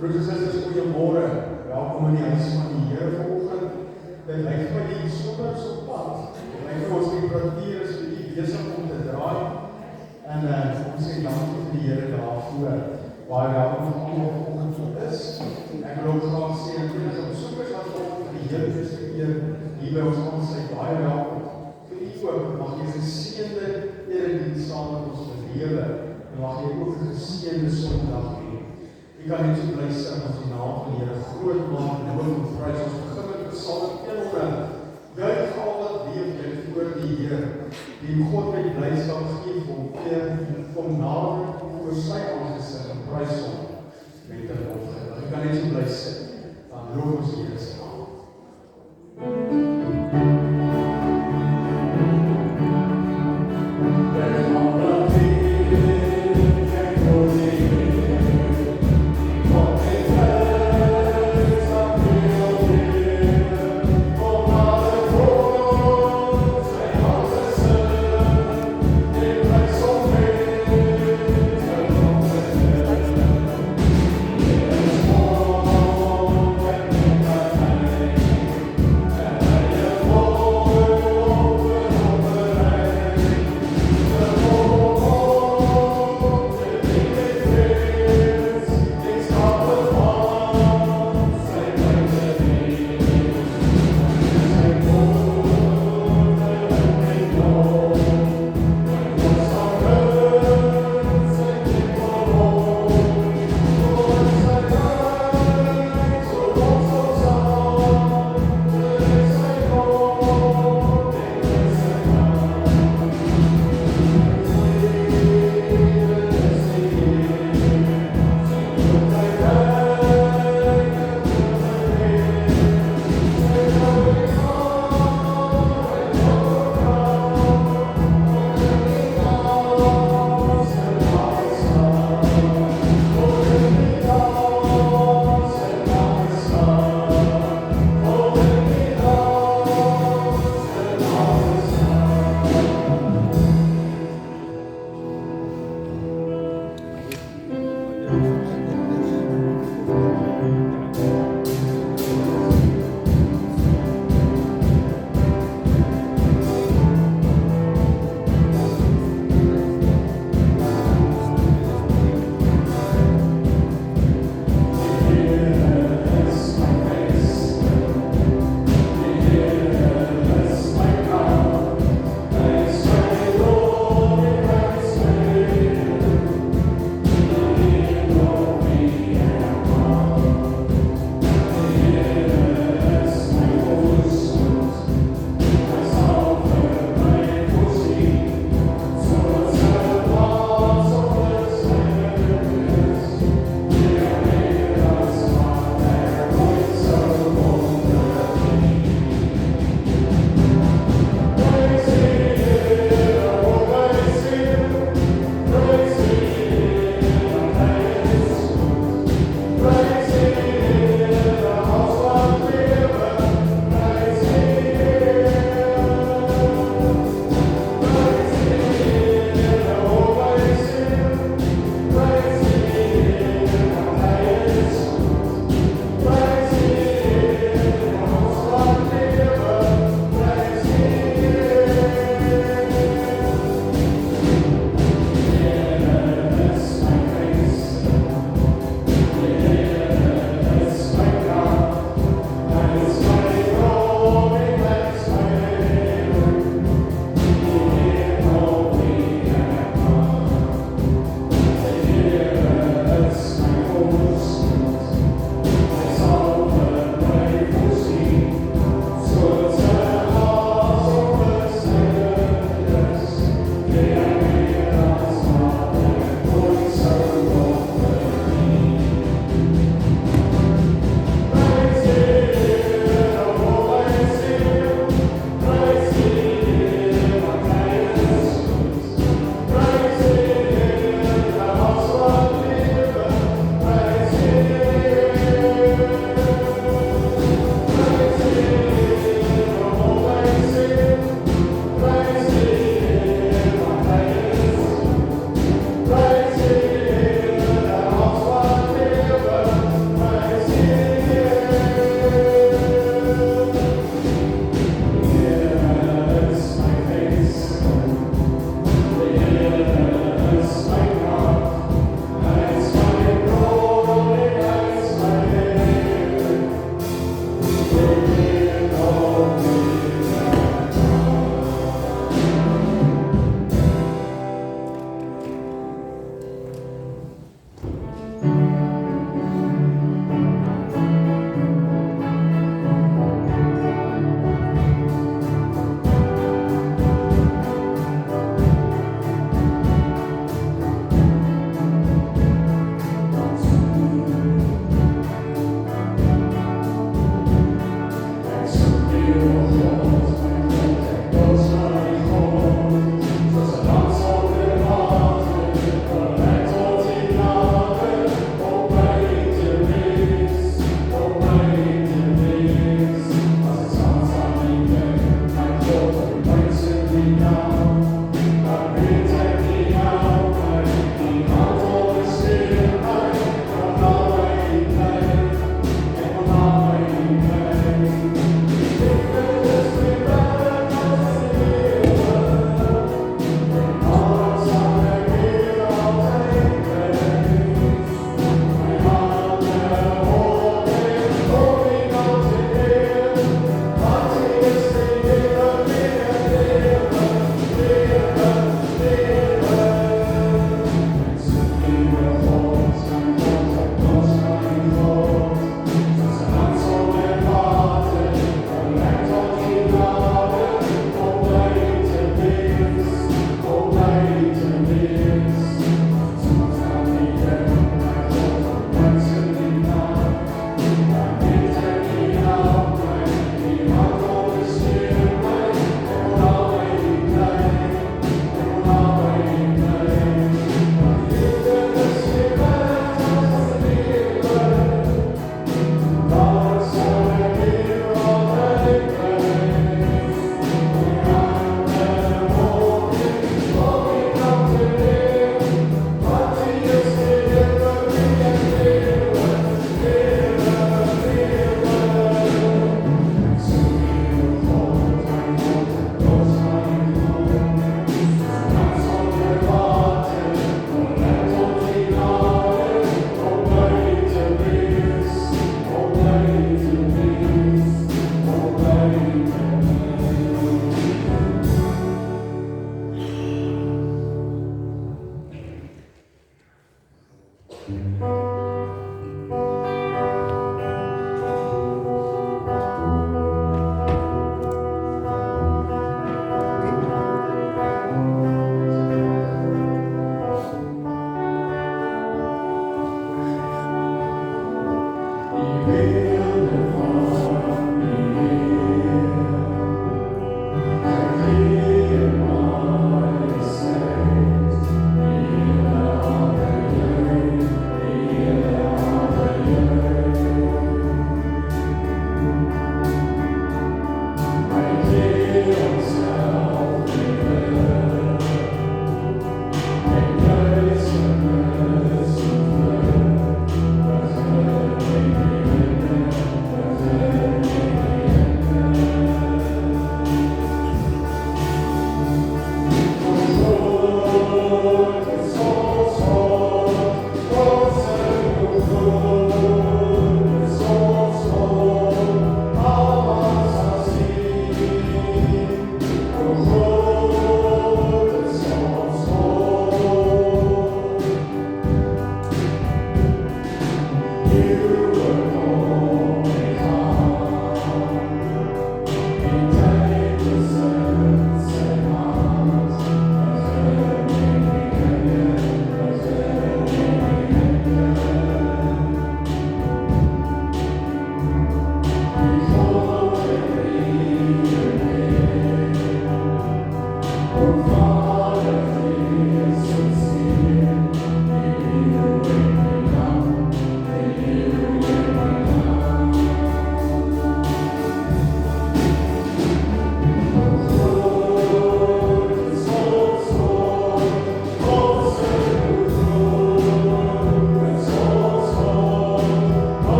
Broers en susters, goeiemôre. Welkom in die huis van die Here vanoggend. Dit lyk vir die sommers op pad. Dit lyk vir ons temperatuur is bietjie besig om te draai. En ons sê dankie vir die Here daarvoor. Baie welkom vir almal wat vanoggend is. Ek wil ook graag sê aan die besoekers wat vanoggend vir die Here eerste keer hier by ons kom sê, baie welkom. Vir u ook, mag jy 'n geseënde erediens saam met ons belewe. En mag jy ook 'n geseënde Sondag hê. Jy kan net so bly sing as die naam van die Here groot maak en loof en prys. Ons begin met Psalm 100. Juig al wat leef jy voor die Here, die God met blydskap gee vir hom eer, kom nader voor sy aangesig en prys hom met 'n lofgebed. Jy kan net so bly sit, dan loof ons die Here se naam.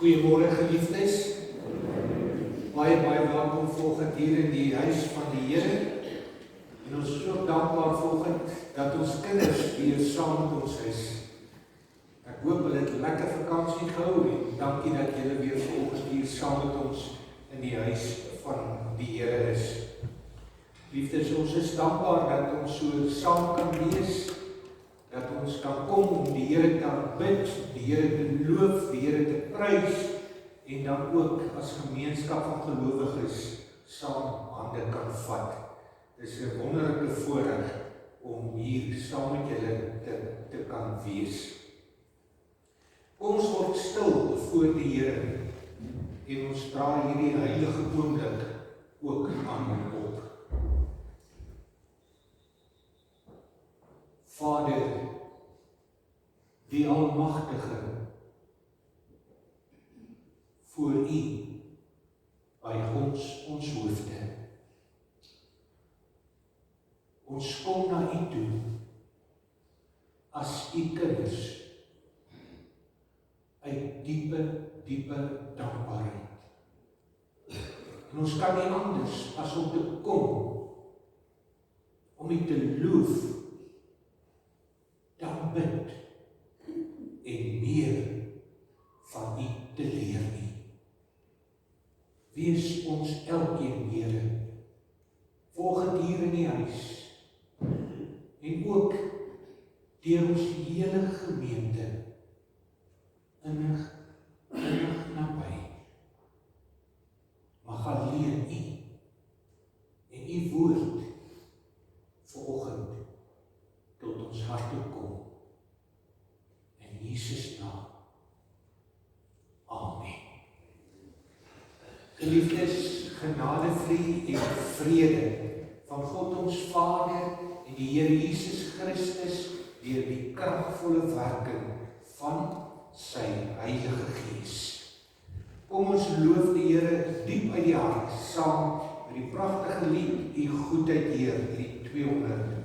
Goeiemôre geliefdes. Baie welkom volgend hier in die huis van die Here. En ons is so dankbaar volgend dat ons kinders hier saam met ons is. Ek hoop hulle het 'n lekker vakansie gehou en dankie dat julle weer volgend hier saam met ons in die huis van die Here is. Liefdes, ons is dankbaar dat ons so saam kan wees, dat ons kan kom om die Here te aanbid, die Here te loof, die Here te prys, en dan ook as gemeenskap van gelowiges saam hande kan vat. Dit is 'n wonderlike voorreg om hier saam met julle te kan wees. Kom ons word stil voor die Here en ons dra hierdie heilige oomblik ook aan hom op. Vader, die Almagtige, voor U buig ons hoofde. Ons kom na U toe as U kinders uit diepe dankbaarheid. En ons kan nie anders as om te kom om U te loof, te aanbid en meer van U te leer nie. Wees ons elkeen, Here, volgend hier in die huis en ook deur ons hele gemeente innig naby. Mag alleen U en U woord vanoggend tot ons hart toe kom. In Jesus naam. Amen. Geliefdes, genadevlie en vrede van God ons Vader en die Here Jesus Christus deur die kragvolle werking van sy Heilige Gees. Kom ons loof die Here diep uit die hart, saam met die pragtige lied, U goedheid Heer, lied 200.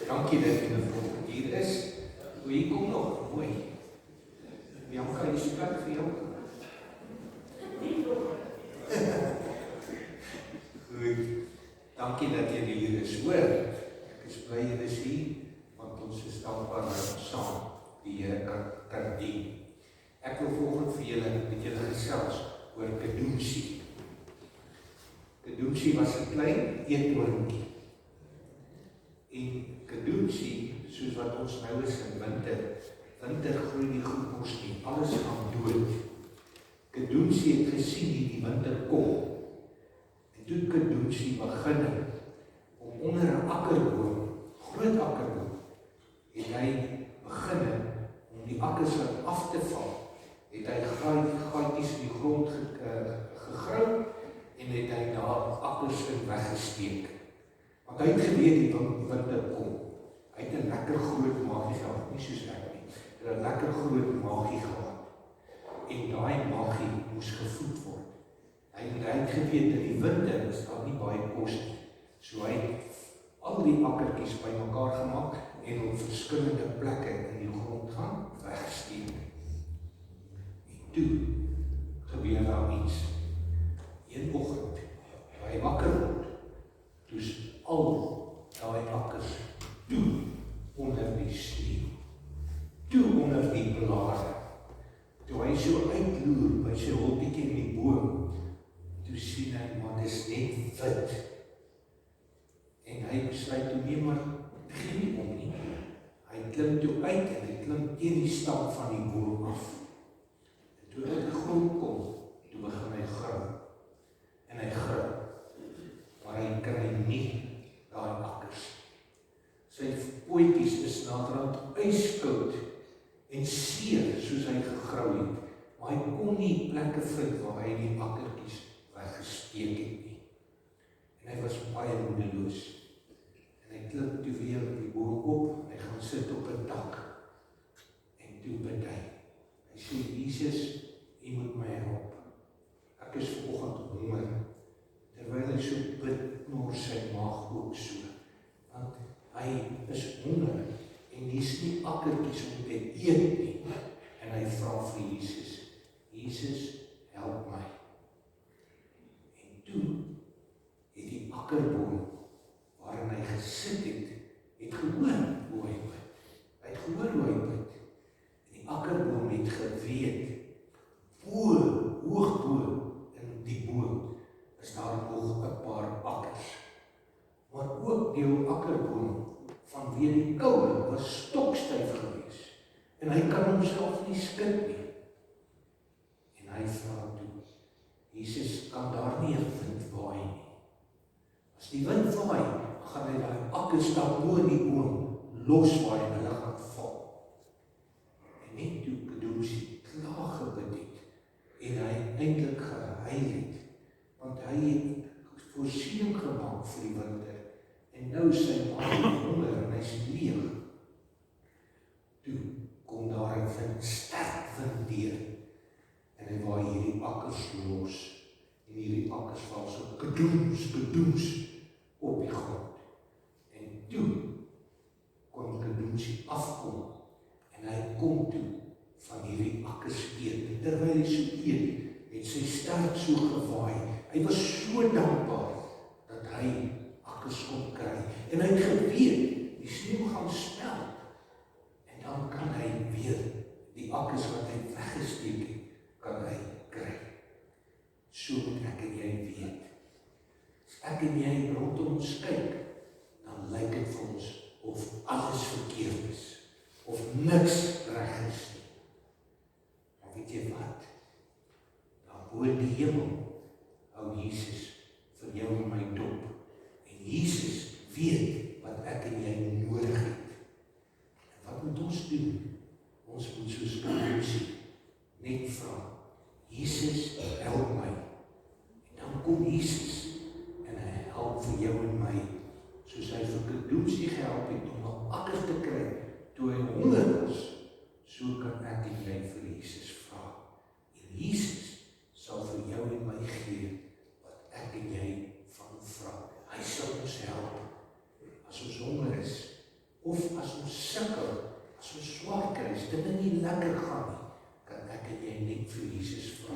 Dankie dat jy vanoggend hier is. Hoe jy kom nog, mooi. Jan gaan die plek vir jou. Goed. Dankie dat jy hier is, hoor. Ek is bly jy is hier, want ons is dankbaar dat ons saam die Here kan dien. Ek wil volgende vir julle met julle gesels oor Kedoensie. Kedoensie was 'n klein eethoorntjie. En Kedoensie, soos wat ons nou is in winter groei nie goed mos nie, alles gaan dood. Kedoensie het gesien die winter kom. En toe Kedoensie begin om onder 'n akkerboom, groot akkerboom, het hy begin om die akkers af te val. Het hy gaatjies in die grond gegrou en het hy daar akkers in weggesteek. Want hy het geweet die winter kom. Hy het 'n lekker groot maagie gehad, nie soos ek nie. Hy het 'n lekker groot maagie gehad. En daai maagie moes gevoed word. Hy het geweet dat die winter is daar nie baie kos nie. So hy het al die akkertjies bymekaar gemaak en op verskillende plekke in die grond gaan wegsteek. En toe gebeur daar iets. Een oggend, toe hy wakker word, toe's al daai akkers toe onder die sneeu, toe onder die blare. Toe hy so uitloer by sy holtjie in die boom, toe sien hy, maar dit is net wit. En hy besluit toe nie maar gee nie om nie. Hy klim toe uit en hy klim teen die stam van die boom af. En toe hy die grond kom, toe begin hy grou. En hy grou. Maar hy kry nie daai akkers. Sy pootjies is naderhand ijskoud en seer soos hy gegrou het, maar hy kon nie plekke vind waar hy die akkertjies weggesteek het nie. En hy was baie moedeloos. En hy klim toe weer op die boom op, hy gaan sit op 'n dak. En toe bid hy. Hy sê, Jesus, U moet my help. Ek is vanoggend honger. Terwyl hy so bid, knor sy maag ook so. Want hy is honger en hier's nie akkertjies om te eet nie. En hy vra vir Jesus, Jesus, help my. En toe het die akkerboom waarin hy gesit het gehoor hoe hy bid. Hy het gehoor hoe hy bid. En die akkerboom het geweet, hoog bo in die boom is daar nog 'n paar akkers. Maar ook die akkerboom vanweë die koue was stokstyf gewees. En hy kan homself nie skud nie. En hy vra toe, Jesus, kan daar nie 'n wind waai nie? As die wind waai, gaan hy daai akkers daar bo in die boom loswaai en hulle gaan val. En net toe Kedosie klaar gebid het, en hy eintlik gehuil het, want hy het voorsiening gemaak vir die winter, en nou sy maag honger en hy's leeg. Toe kom daar 'n wind, sterk wind deur, en hy waai hierdie akkers los, en hierdie akkers val so kedoens op die grond. En toe kon Kedosie afkom, en hy kom toe van hierdie akkers eet. Terwyl hy so eet, het sy sterk so gewaai. Hy was so dankbaar dat hy akkers kon kry. En hy het geweet, die sneeu gaan smelt. En dan kan hy weer die akkers wat hy weggesteek het, kan hy kry. So moet ek en jy weet. As ek en jy rondom ons kyk, dan lyk dit vir ons of alles verkeerd is, of niks reg is nie. Maar weet jy wat? Daar bo in die hemel hou Jesus vir jou en my dop. En Jesus weet wat ek en jy nodig het. En wat moet ons doen? Ons moet soos Kedosie net vra, Jesus, help my. En dan kom Jesus en hy help vir jou en my, soos hy vir Kedosie gehelp het om 'n akker te kry toe hy honger was. So kan ek en jy vir Jesus vra. En Jesus sal vir jou en my gee wat ek en jy van vra. Hy sal ons help as ons honger is, of as ons sukkel, as ons swaar kry, as dinge nie lekker gaan nie, kan ek en jy net vir Jesus vra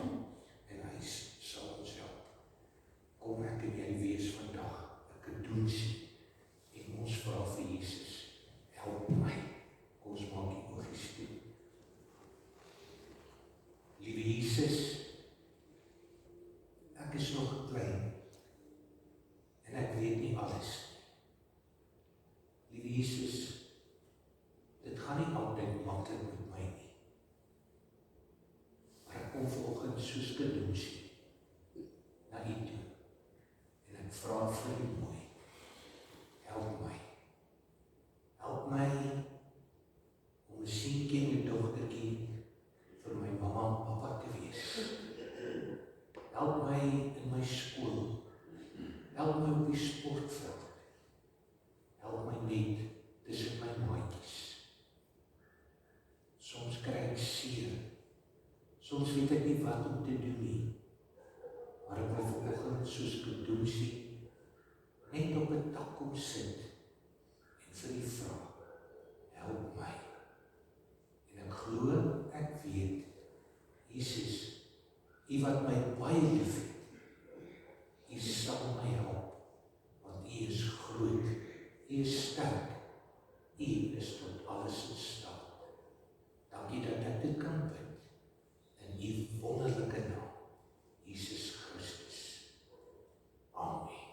en hy sal ons help. Kom ek en jy wees vandag 'n Kedosie en ons vra vir Jesus, help my. Kom ons maak die oogies toe. Liewe Jesus, ek is nog klein en ek weet nie alles. Liewe Jesus, dit gaan nie altyd maklik met my nie. Maar ek kom vanoggend soos Kedosie na U toe en ek vra vir U mooi, help my. Help my om 'n seentjie en 'n dogtertjie vir my mamma en pappa te wees. Help my in my skool. Help my op die sportveld. Help my net tussen my maatjies. Soms kry ek seer. Soms weet ek nie wat om te doen nie. Maar ek wil vanoggend soos Kedosie net op 'n dak kom sit en vir U vra, help my. En ek glo, ek weet, Jesus, U wat my baie lief het, U sal my help, want U is groot, U is sterk, U is tot alles in staat. Dankie dat ek dit kan bid, in U wonderlike naam, Jesus Christus. Amen.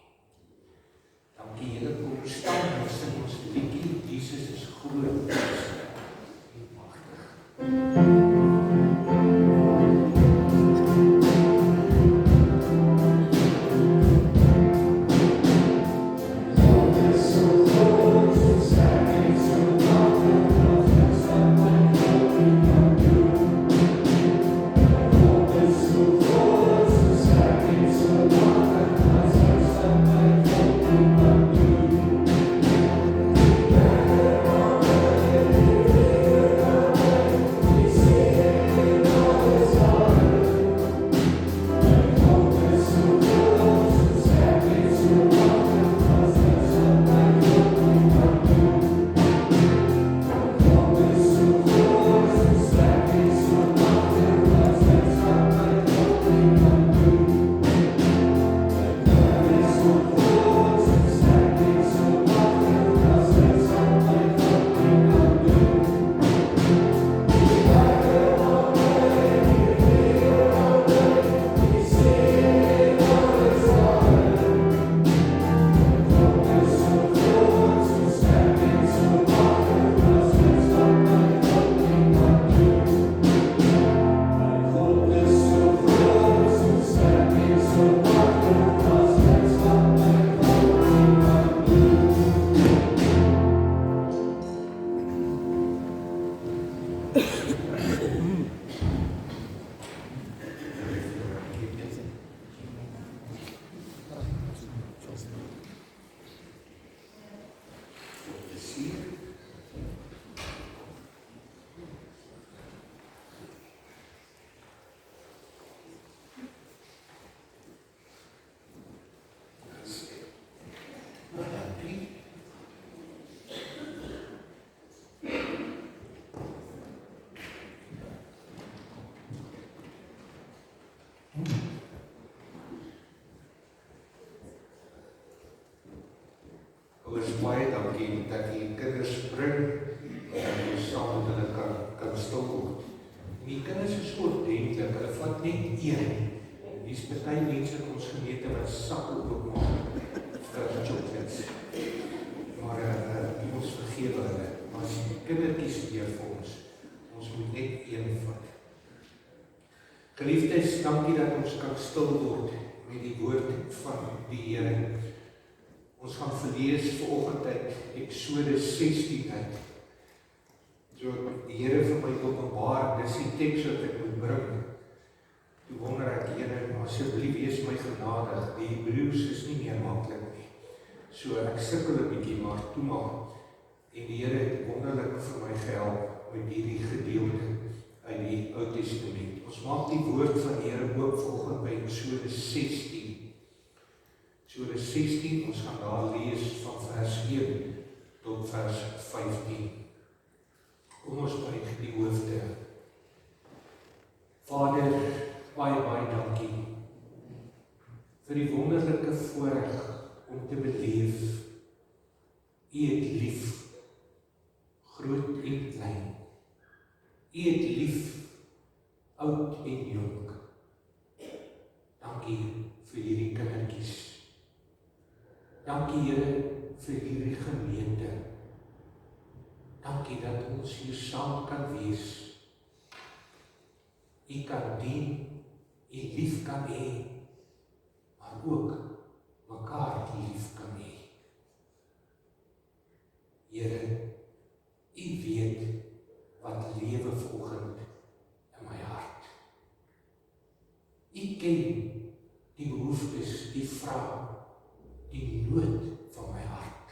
Dankie Here, kom staan en sing ons liedjie, Jesus is groot, en magtig. Yes. stuur. Ouers, baie dankie dat die kinders bring en jy saam met hulle kan stil word. Die kinders is so ordentlik, hulle vat net een. Hier's baie mense in ons gemeente wat sakke oopmaak vir chocolates. Maar ons vergewe hulle. Maar as die kindertjies leer vir ons moet net een vat. Geliefdes, dankie dat ons kan stil word met die woord van die Here. Ons gaan verlees vanoggend uit Eksodus 16 uit. So die Here vir my openbaar, dis die teks wat ek moet bring. Toe wonder ek, Here, asseblief wees my genadig. Die Hebreëus is nie meer maklik nie. So ek sukkel 'n bietjie, maar toe maar. En die Here het wonderlik vir my gehelp met hierdie gedeelte uit die Ou Testament. Ons maak die woord van die Here oop vanoggend by Eksodus 16. Eksodus 16, ons gaan daar lees van vers 1 tot vers 15. Kom ons buig die hoofde. Vader, baie dankie vir die wonderlike voorreg om te beleef. U het lief, groot en klein. U het lief, oud en jonk. Dankie vir hierdie kindertjies. Dankie Here vir hierdie gemeente. Dankie dat ons hier saam kan wees. U kan dien, u lief kan hê, maar ook mekaar lief kan hê. Here, u weet wat lewe vanoggend in my hart. U ken die behoeftes, die vrae, die nood van my hart.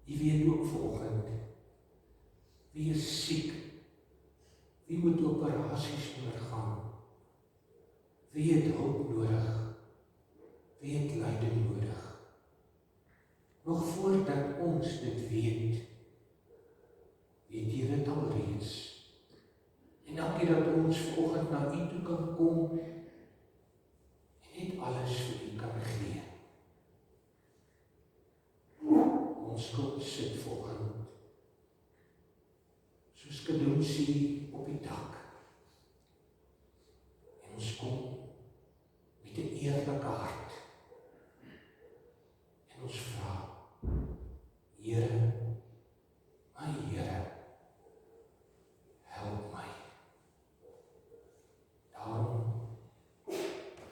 U weet ook vanoggend, wie is siek, wie moet operasies ondergaan, wie het hulp nodig, wie het leiding nodig. Nog voordat ons dit weet jy dit al reeds. En dankie dat ons vanoggend na u toe kan kom en net alles vir u kan gee. Ons skuld sit vanoggend soos kadonsie op die dak. En ons kom met 'n eerlike hart. En ons vra, Here, my Here, help my. Daarom,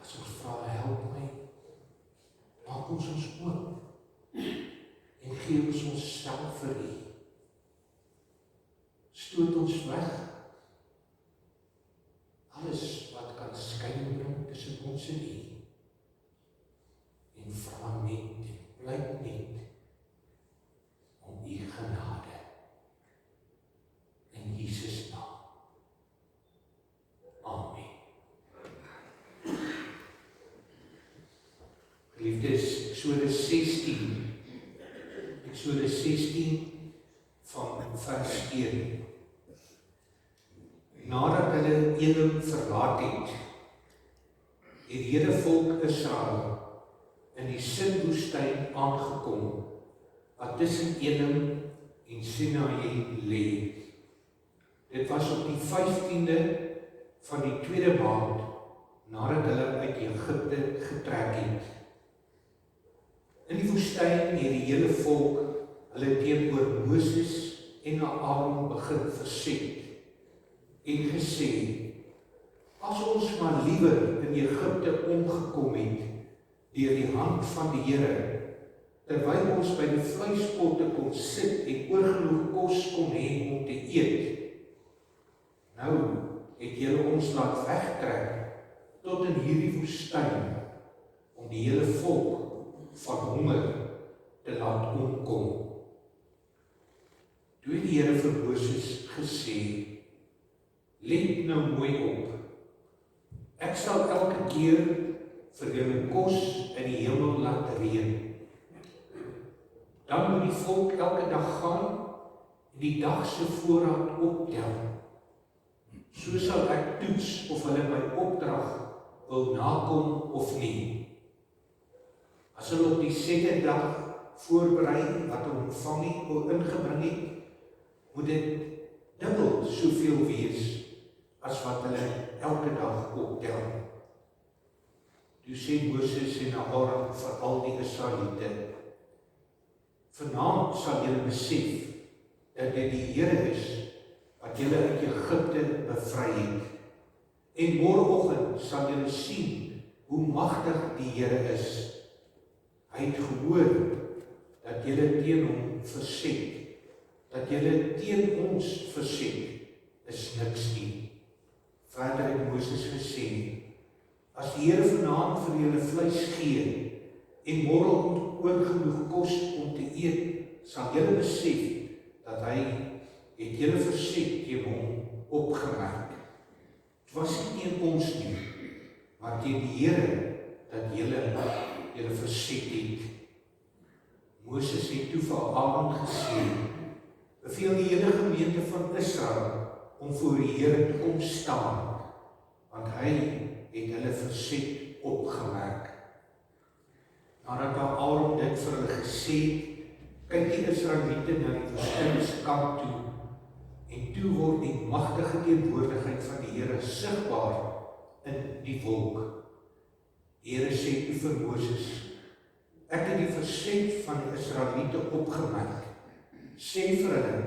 as ons vra, help my, maak ons oop en gee ons onsself vir u. Stoot ons weg alles wat kan skeiding bring tussen ons en u. En vra net, blyk net om u genade in Jesus naam. Amen. Geliefdes, Eksodus 16 van vers 1. Nadat hulle Elim verlaat het die hele volk Israel in die Sin-woestyn aangekom, wat tussen Elim en Sinaï lê. Dit was op die 15de van die tweede maand nadat hulle uit Egipte getrek het. In die woestyn het die hele volk hulle teenoor Moses en Aaron begin verset en gesê, as ons maar liewer in Egipte omgekom het deur die hand van die Here, terwyl ons by die vleispotte kon sit en oorgenoeg kos kon hê om te eet. Nou het julle ons laat wegtrek tot in hierdie woestyn om die hele volk van honger te laat omkom. vir Moses gesê, let nou mooi op, ek sal elke keer vir julle kos in die hemel laat reën. Dan moet die volk elke dag gaan en die dag se voorraad optel. So sal ek toets of hulle my opdrag wil nakom of nie. As hulle op die 7de dag voorberei wat hulle ontvang het of ingebring het, moet dit dubbel soveel wees as wat hulle elke dag optel. Toe sê Moses en Aaron vir al die Israeliete, vanaand sal julle besef dat dit die Here is wat julle uit Egipte bevry het. En môreoggend sal julle sien hoe magtig die Here is. Hy het gehoor dat julle teen hom verset, dat julle teen ons verset is niks nie. Verder het Moses gesê, as die Here vanaand vir julle vleis gee en môre oorgenoeg kos om te eet, sal julle besef dat hy het julle verset teen hom opgemerk. Het was nie teen ons nie, maar teen die Here dat julle verset het. Moses het toe vir Aaron gesê, beveel die hele gemeente van Israel om voor die Here te kom staan, want hy het hulle verset opgemerk. Nadat Aaron dit vir hulle gesê, kyk die Israeliete na die woestynkant toe, en toe word die magtige teenwoordigheid van die Here sigbaar in die wolk. Die Here sê toe vir Moses, ek het die verset van die Israeliete opgemerk. Sê vir hulle,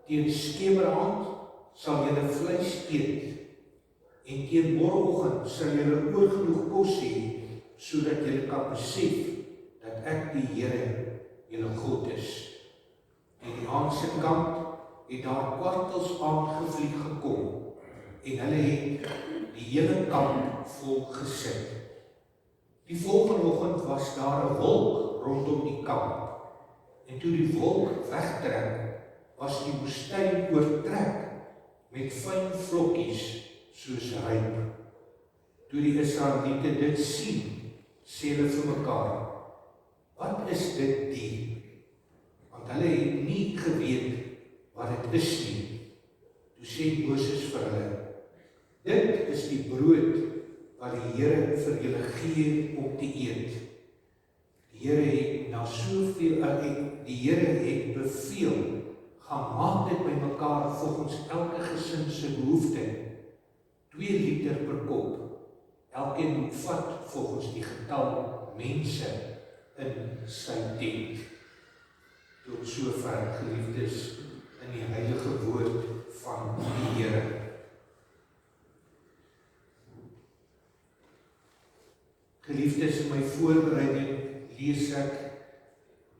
teen skemerhand sal julle vleis eet, en teen môreoggend sal julle oorgenoeg kos hê, sodat julle kan besef dat ek die Here julle God is. En die aandse kant het daar kwartels aangevlieg gekom, en hulle het die hele kamp vol gesit. Die volgende oggend was daar 'n wolk rondom die kamp, en toe die wolk wegtrek, was die woestyn oortrek met fyn vlokkies soos ryp. Toe die Israeliete dit sien, sê hulle vir mekaar, wat is dit die? Want hulle het nie geweet wat dit is nie. Toe sê Moses vir hulle, dit is die brood wat die Here vir julle gee om te eet. Die Here het na soveel die Here het beveel, gaan maak dit bymekaar volgens elke gesin se behoefte, 2 liter per kop. Elkeen moet vat volgens die getal mense in sy tent. Tot sover, geliefdes, in die heilige woord van die Here. Geliefdes, in my voorbereiding lees ek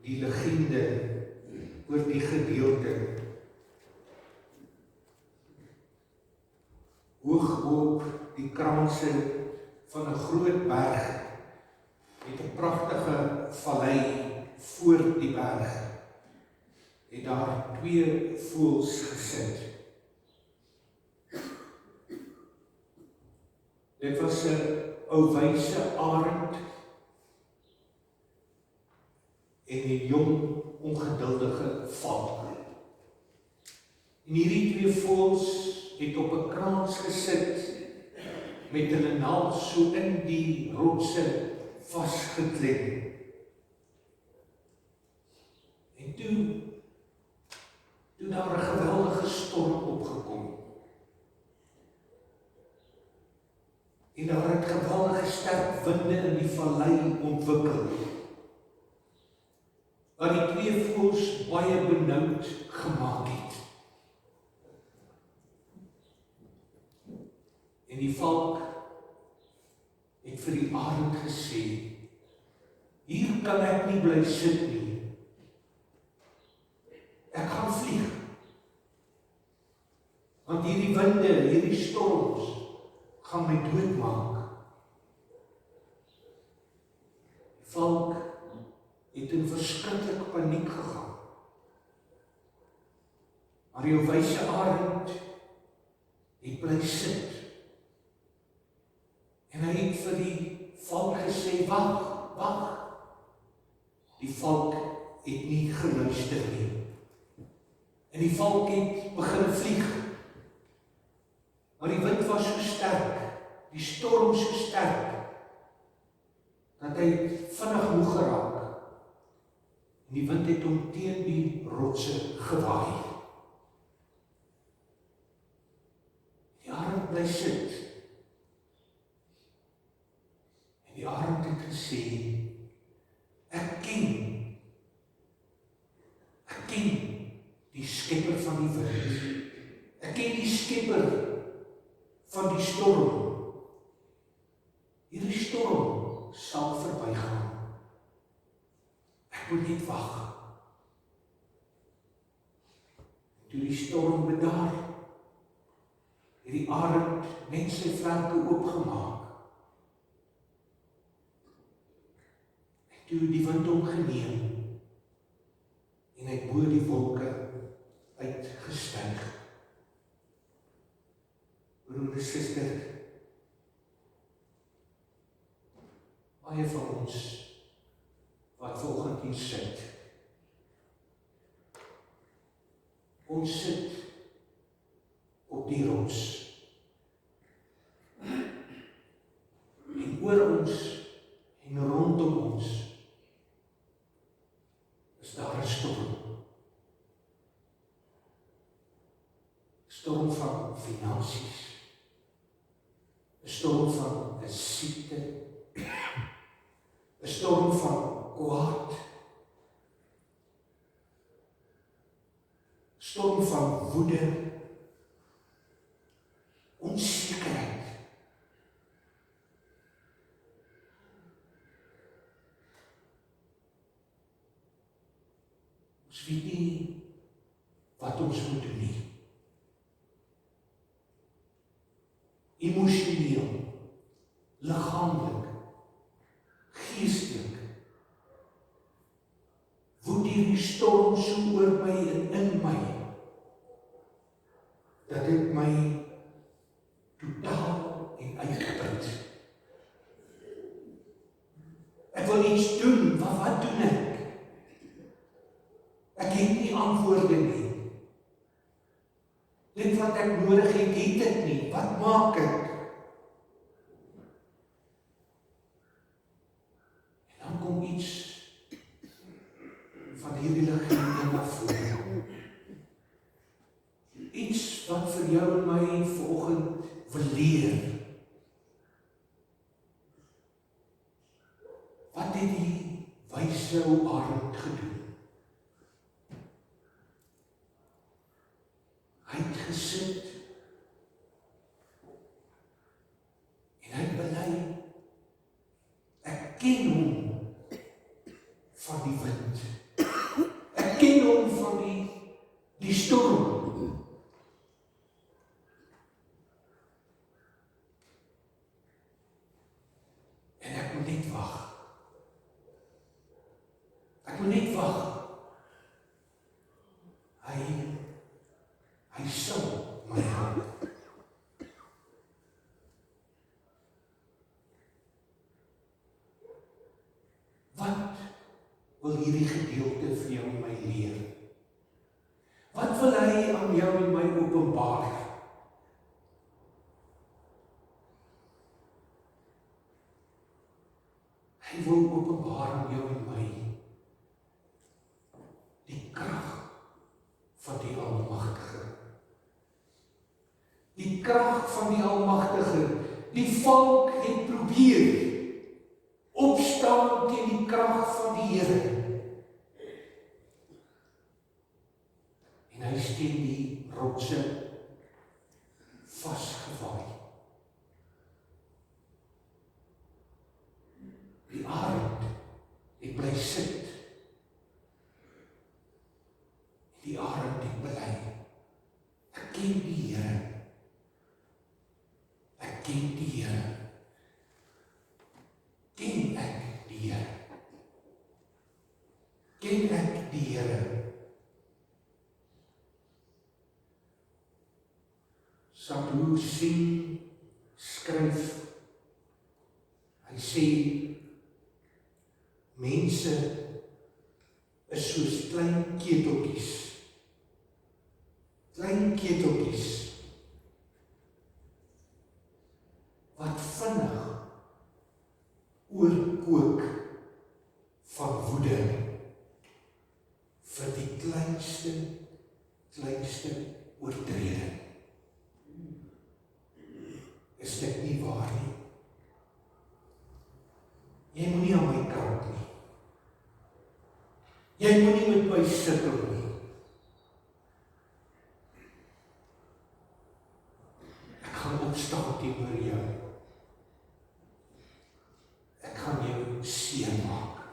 die legende oor die gedeelte. Hoog op die kraanse van 'n groot berg, met 'n pragtige vallei voor die berg, het daar 2 voëls gesit. Dit was 'n ou wyse arend en 'n jong ongeduldige valk. En hierdie 2 voëls het op 'n kraans gesit met hulle naels so in die rotse vasgeklem. En toe daar 'n geweldige storm opgekom. En daar het geweldige sterk winde in die vallei ontwikkel, wat die 2 voëls baie benoud gemaak het. En die valk het vir die arend gesê, hier kan ek nie bly sit nie. Ek gaan vlieg. Want hierdie winde, hierdie storms, gaan my doodmaak. Die valk het in verskriklike paniek gegaan. Maar die wyse arend, die bly sit. En hy het vir die valk gesê, wag. Die valk het nie geluister nie. En die valk het begin vlieg. Maar die wind was so sterk, die storm so sterk, dat hy vinnig moeg geraak. En die wind het hom teen die rotse gewaai. Die arend bly sit. En die arend het gesê, ek ken die skepper van die wind. Ek ken die skepper van die storm. Hierdie storm sal verbygaan. Ek moet net wag. Toe die storm bedaar, het die arend net sy vlerke oopgemaak. En toe die wind hom geneem, en hy bo die wolke uitgestyg. Broer en suster, baie van ons wat volgend hier sit. Ons sit op die rots. En oor ons en rondom ons is daar 'n storm. Storm van finansies. 'n storm van 'n siekte. 'n storm van kwaad. Storm van woede. Onsekerheid. Ons weet nie wat ons moet doen nie. Emosioneel, liggaamlik, geestelik, woed hierdie storm so oor my en in my, dat dit my totaal en uitgeput. Ek wil iets doen, maar wat doen ek? Ek het nie antwoorde nie. Dit wat ek nodig het ek nie. Wat maak ek? En dan kom iets van hierdie liggaam na vore. Iets wat vir jou en my vanoggend wil leer. Wat het die wyse arend gedoen? Hy het gesit en hy het bely, ek ken hom van die wind. Ek ken hom van die storm. En ek moet net wag. Ek moet net wag. Hy sal my help. Wat wil hierdie gedeelte vir jou en my leer? Wat wil hy aan jou en my openbaar? Hy wil openbaar aan jou en my die krag van die Almagtige. Die krag van die Almagtige. Die volk het probeer opstaan teen die krag van die Here. En hy is teen die rotse vasgewaai. Die arend het bly sit. Die arend het bely, ek ken die Here. Ek ken die Here. Ken ek die Here? Ken ek die Here? Sanusi skryf, hy sê, mense is soos klein keteltjies, wat vinnig oorkook van woede vir die kleinste oortreding. Is dit nie waar nie? Jy moet nie aan my kant nie. Jy moet nie met my sukkel nie. Ek gaan opstaan teenoor jou. Ek gaan jou seën maak.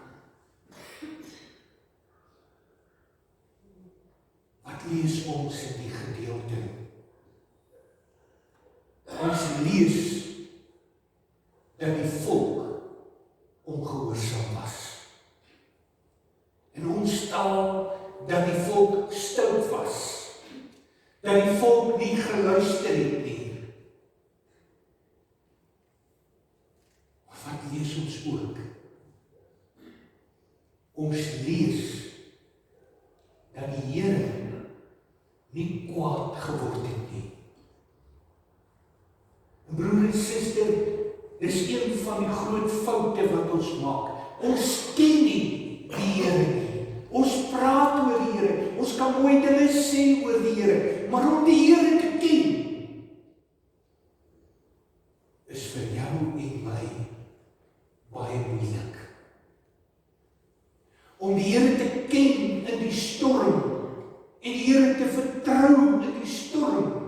Wat lees ons in die gedeelte? Ons lees dat die volk ongehoorsaam was. En ons staan dat die volk stout was. Dat die volk nie geluister het nie. Maar wat lees ons ook? Ons lees dat die Here nie kwaad geword het nie. En broer en suster, dis een van die groot foute wat ons maak. Ons ken nie die Here nie. Ons praat oor die Here. Ons kan mooi dinge sê oor die Here, maar om die Here te ken is vir jou en my baie moeilik. Om die Here te ken in die storm en die Here te vertrou in die storm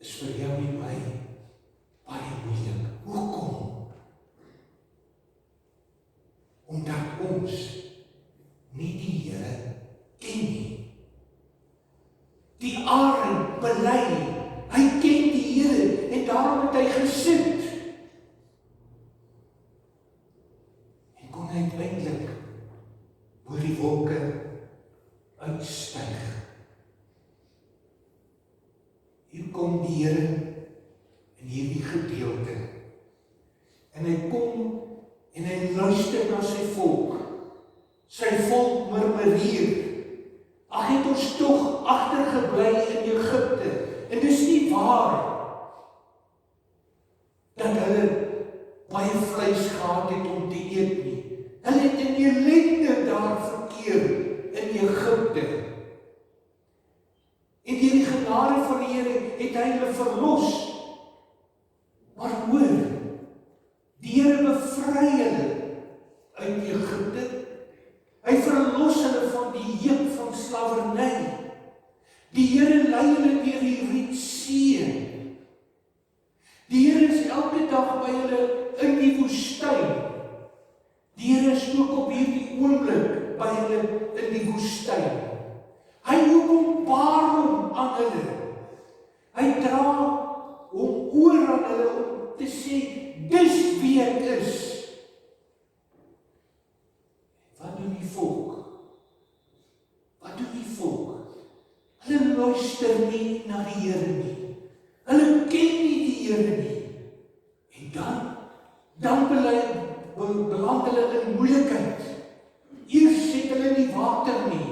is vir jou en my baie moeilik. Hoekom? Omdat ons nie die Here ken nie. Die arend bely, hy ken die Here en daarom het hy gesit. En kon hy uiteindelik oor die wolke uitstyg. Hier kom die Here in hierdie gedeelte. En hy kom en hy luister na sy volk. Sy volk murmureer. Ag, het ons tog agtergebly in Egipte. En dis nie waar dat hulle baie vleis gehad het om te eet nie. Hulle het in ellende daar verkeer in Egipte. En deur die genade van die Here het hy hulle verlos. Maar hoor, die Here bevry hulle uit Egipte. Hy verlos hulle van die juk van slawerny. Die Here lei hulle deur die Rietsee. Die Here is elke dag by hulle in die woestyn. Die Here is ook op hierdie oomblik by hulle in die woestyn. Hy openbaar hom aan hulle. Hy dra hom oor aan hulle om te sê, dis wie ek is. Wat doen die volk? Wat doen die volk? Hulle luister nie na die Here nie. Hulle ken nie die Here nie. En dan beland hulle in moeilikheid. Eers het hulle nie water nie.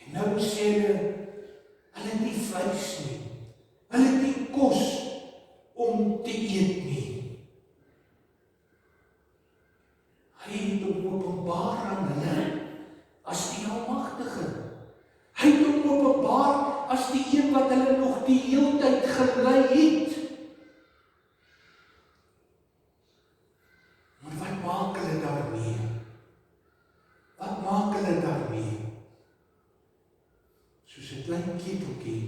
En nou sê hulle het nie vleis nie. Hulle het nie kos om te eet nie. Hy het hom openbaar aan hulle as die Almagtige. Hy het hom openbaar as die een wat hulle nog die heeltyd gelei het. Maar wat maak hulle daarmee? Wat maak hulle daarmee? Soos 'n klein keteltjie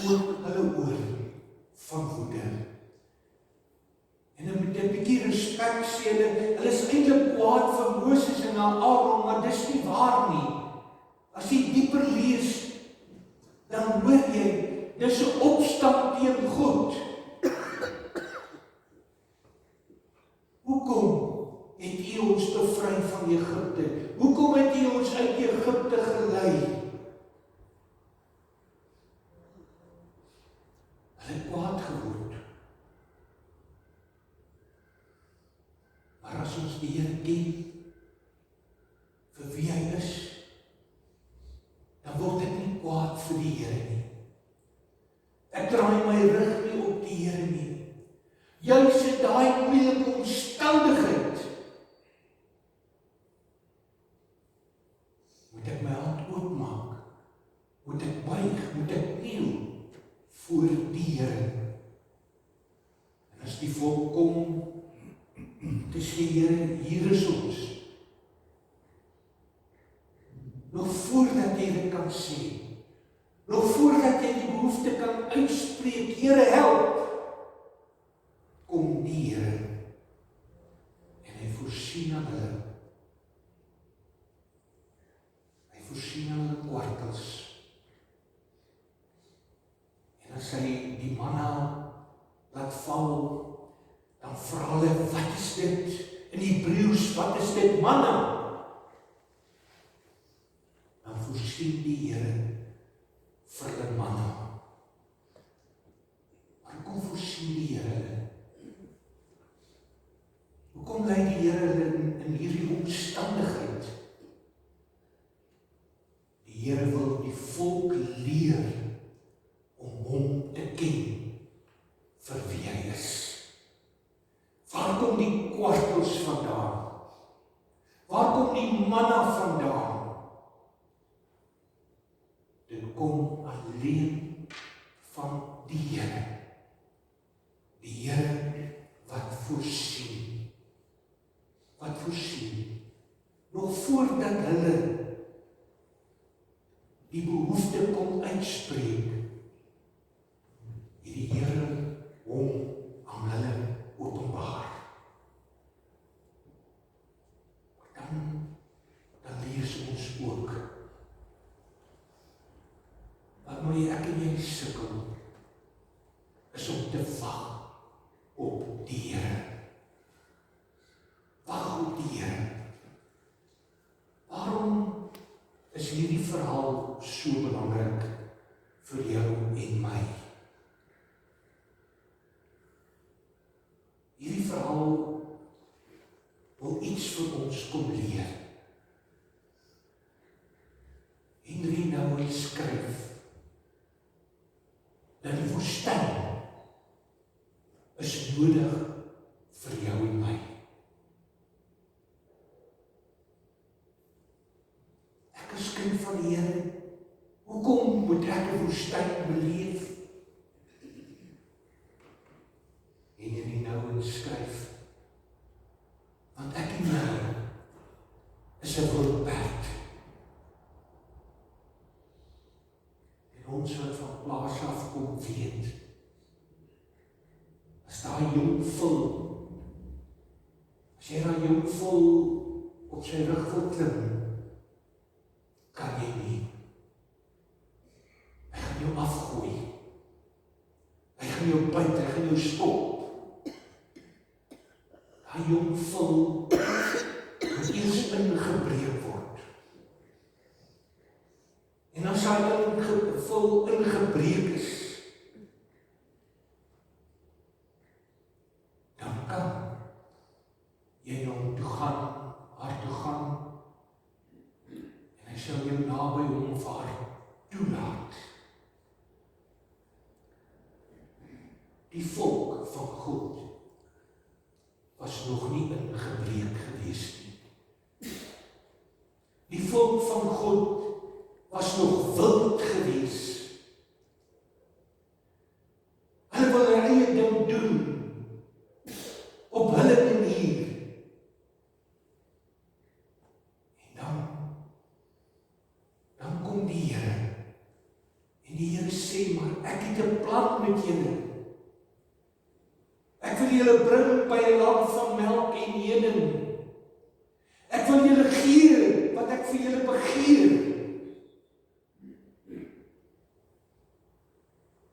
oor hulle oor van woede. En dan met 'n bietjie respek sê hulle is eintlik kwaad vir Moses en Aaron, maar dis nie waar nie. As jy dieper lees, dan hoor jy, dis 'n opstand teen God. Hoekom het U ons bevry van Egipte? Hoekom het U ons uit Egipte gelei? voor die Here. En as die volk kom, te sê, Here, hier is ons. Nog voordat jy dit kan sê, nog voordat jy die behoefte kan uitspreek, Here, help, kom die Here, en hy voorsien aan hulle. Hy voorsien aan hulle kwartels. En as hy die manna laat val, dan vra hulle, wat is dit? In Hebreëus, wat is dit, manna? Dan voorsien die Here vir hulle manna. Maar hoekom voorsien die Here hulle? Hoekom lei die Here hulle in hierdie omstandigheid? Die Here wil die volk leer om hom te ken vir wie hy is. Waar kom die kwartels vandaan? Waar kom die manna vandaan? Dit kom alleen van die Here. Die Here wat voorsien. Wat voorsien. Nog voordat hulle die behoefte kon uitspreek, het die Here hom aan hulle openbaar. Dan lees ons ook, waarmee ek en jy sukkel, is om te wag op die Here. Wag op die Here. Waarom is hierdie verhaal so belangrik vir jou en my? Hierdie verhaal wil iets vir ons kom leer. Henry Nouwen skryf dat die woestyn is nodig vir jou en my. Ek is kind van die Here. Hoekom moet ek 'n woestyn beleef? Henry Nouwen skryf, want ek en jy is 'n wildperd. En ons wat van plaas af kom weet, as daai jong vul, as jy daai jong vul op sy rug wil klim, kan jy nie. Hy gaan jou afgooi. Hy gaan jou byt, hy gaan jou stop. Daai jong vul moet eers ingebreek word. En as hy vul ingebreek is, dan kan jy na hom toe gaan, haar toe gaan, en hy sal jou naby hom of haar toelaat. Die volk van God was nog nie ingebreek gewees nie. Die volk van God was nog wild gewees. Hulle wil hulle eie ding doen, op hulle manier. En dan kom die Here, en die Here sê, maar ek het 'n plan met julle. Ek wil julle bring by 'n land van melk en honing. Ek wil julle gee wat ek vir julle begeer.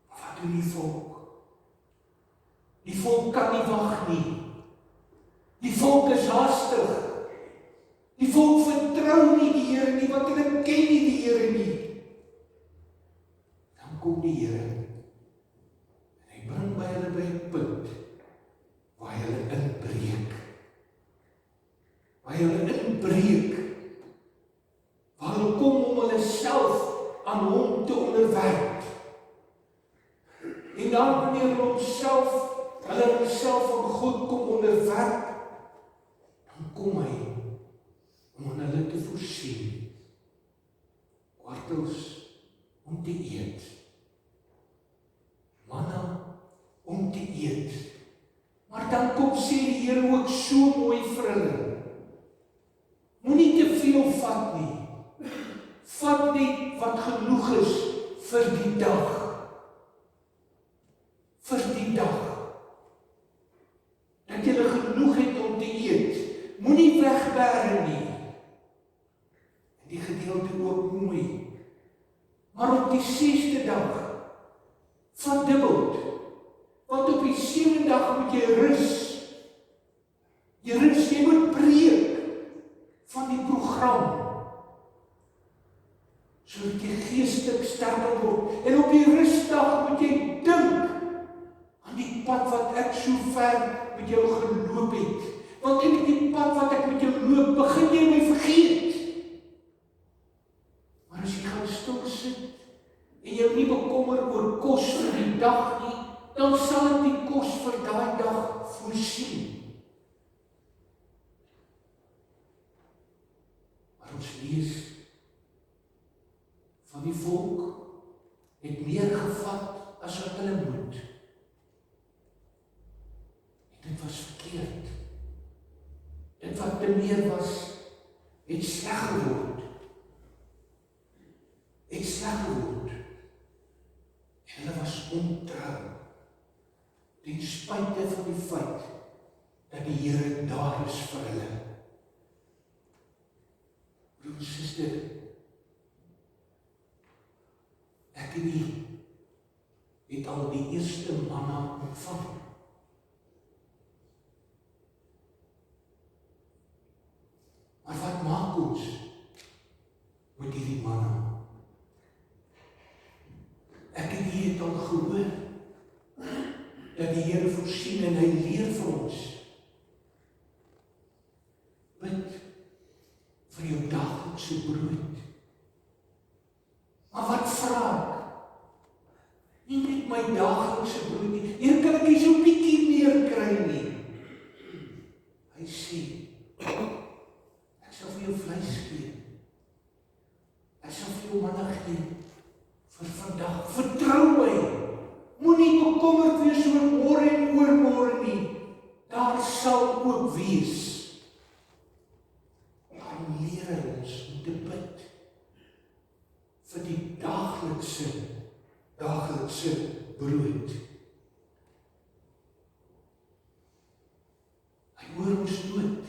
Wat doen die volk? Die volk kan nie wag nie. Die volk is haastig. Die volk vertrou nie die Here nie, want hulle ken nie die Here nie. Dan kom die Here, en hy bring by hulle by 'n punt, waar hulle inbreek. Waar hulle inbreek. Waar hulle kom om hulle self aan hom te onderwerp. En dan wanneer hulle homself aan God kom onderwerp, dan kom hy om aan hulle te voorsien. Kwartels om te eet. vat nie. Vat net wat genoeg is vir die dag. Vir die dag. Dat jy genoeg het om te eet. Moenie wegbêre nie. En die gedeelte ook mooi. Maar op die 6de dag, verdubbeld. Want op die 7de dag moet jy rus. Jy rus, jy moet breek van die program. Sodat jy geestelik sterker word. En op die rusdag moet jy dink aan die pad wat ek so ver met jou geloop het. Want in die pad wat ek met jou loop, begin jy my vergeet. Maar as jy gaan stil sit, en jou nie bekommer oor kos vir die dag nie, dan sal ek die kos vir daai dag voorsien. Maar ons lees van die volk het meer gevat as wat hulle moet. En dit was verkeerd. Dit wat te meer was, het sleg geword. Het sleg geword. En hulle was ontrou. Ten spyte van die feit dat die Here daar is vir hulle. Broer, suster, ek en jy het al die eerste manna ontvang. Maar wat maak ons met hierdie manna? Ek en jy het al gehoor dat die Here voorsien en hy leer vir ons. Bid vir jou daglikse brood. Maar wat vra ek? Nie net my daglikse brood nie. Here, kan ek nie so 'n bietjie meer kry nie? Hy sê, ek sal vir jou vleis gee. Ek sal vir jou manna gee vir vandag. Vertrou my. Moenie bekommerd wees oor môre en oormôre nie. Daar sal ook wees. Dan leer hy ons om te bid vir die daglikse brood. Hy hoor ons nood.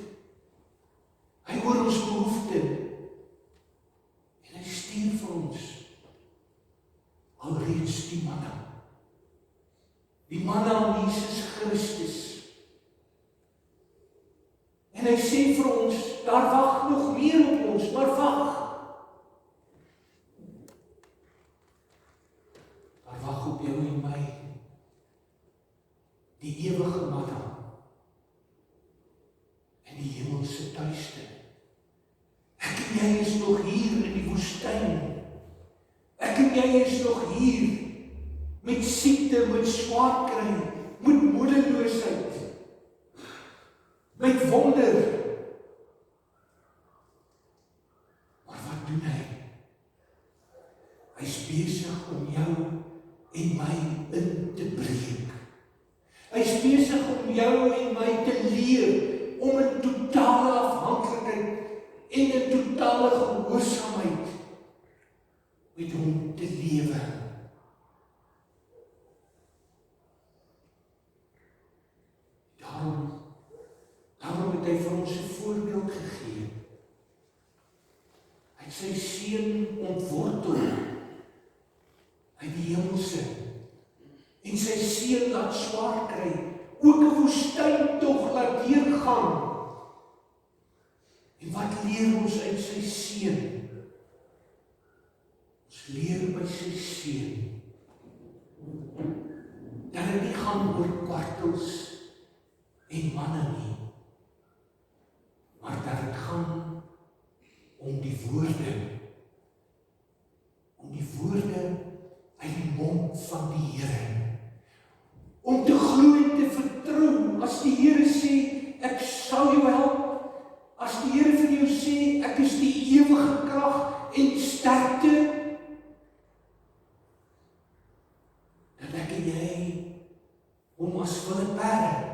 Hy hoor ons behoefte. En hy stuur vir ons alreeds die manna. Die manna aan Jesus Christus. En hy sê vir ons, daar wag nog meer op ons, maar wag. Daar wag op jou en my, die ewige manna en die hemelse tuiste. Ek en jy is nog hier in die woestyn. Ek en jy is nog hier met siekte, met swaar kry, met moedeloosheid, met wonder. Maar wat doen hy? Hy is besig om jou en my in te breek. Hy is besig om jou en my te leer om in totale afhanklikheid en in totale gehoorsaamheid met hom te lewe. Daarom het hy vir ons 'n voorbeeld gegee. Hy het sy seun ontwortel uit die hemelse en sy seun laat swaar kry, ook 'n woestyntog laat deurgaan. En wat leer ons uit sy seun? Ons leer by sy seun dat dit nie gaan oor kwartels en manne nie, maar dat dit gaan om die woorde uit die mond van die Here, om te glo en te vertrou. As die Here sê, ek sal jou help, as die Here vir jou sê, ek is die ewige krag en sterkte, dat ek en jy hom as wilde perde